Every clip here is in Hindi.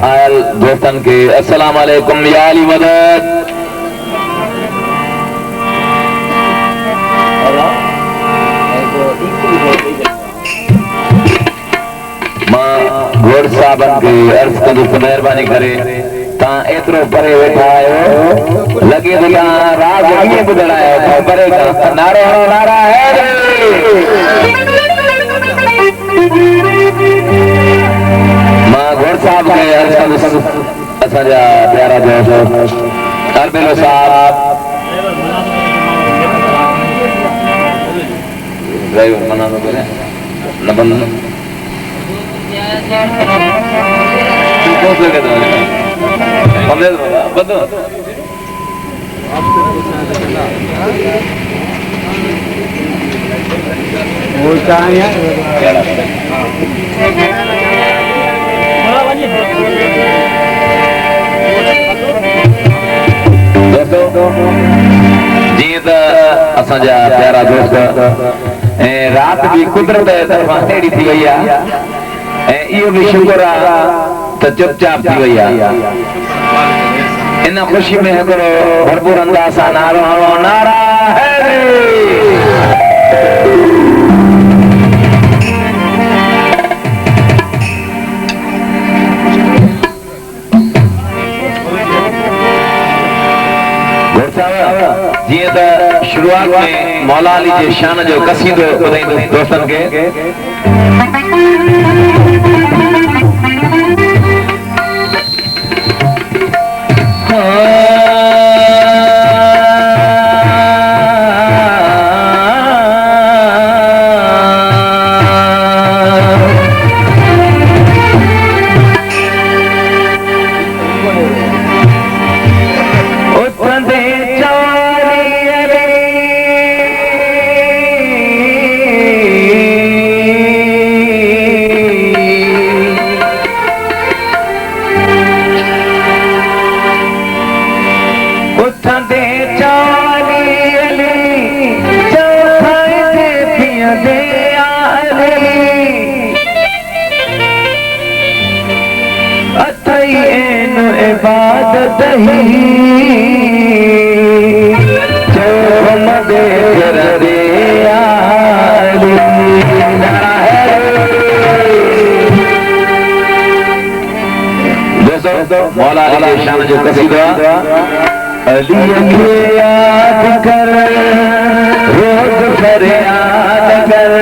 आयल दोस्तन के अस्सलाम वालेकुम या अली मदद। मां घोड़ साहबन के अर्ज कंदुसि त महिरबानी करे तां एतिरो परे वेठा आहियो लॻे थो तां राग कीअं ॿुधण आहियो था परे खां नारो हणो नारा मां घोड़ साहब के अर्ज कंदुसि असांजा प्यारा दोस्त अरबेलो साहब ड्राइवर मना न करे न बंद जीअं त असांजा प्यारा दोस्त ऐं रात भी कुदरत जे तरफ़ां अहिड़ी थी वई आहे ऐं इहो बि शुक्र आहे त चुपचाप थी वई आहे। इन ख़ुशी में हिकिड़ो भरपूर अंदाज़ सां नारो हणो नारा जीअं त शुरूआत में मौला अली जे शान जो कसीदो ॿुधाईंदुसि दोस्तनि खे। मौला अली के शान जो कसीदा अली के याद कर रोज फरियाद कर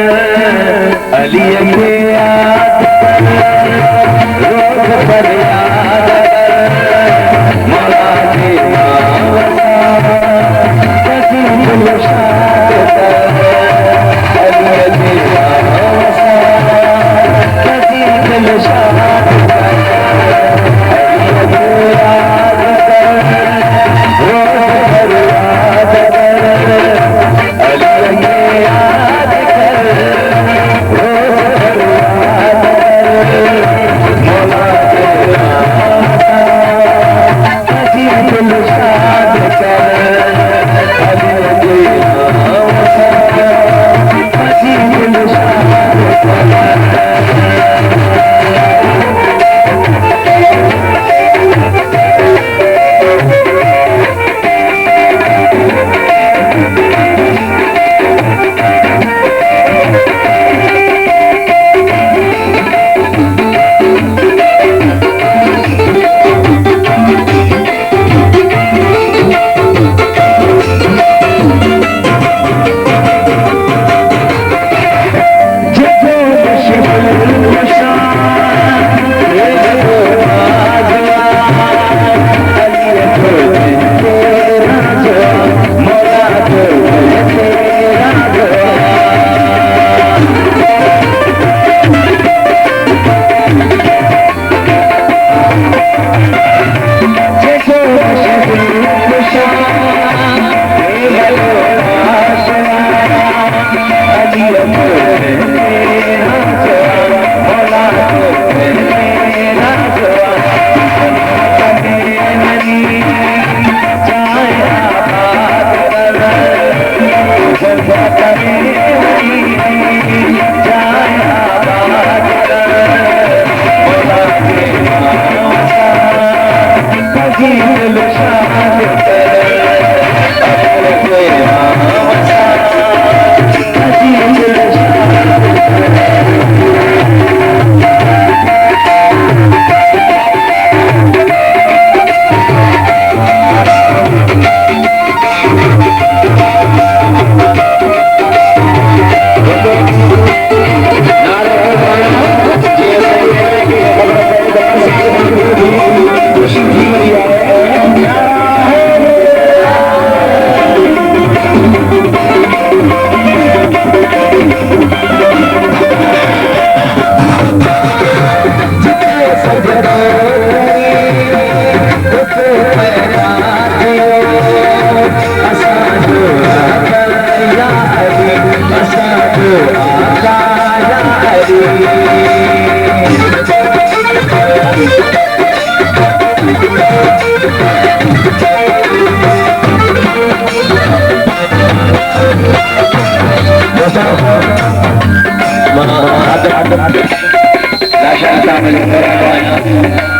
अली के याद कर रोज फरियाद कर मौला के नाम कसीदा शाद कर अली के नाम कसीदा शाद कर Lascia la tavola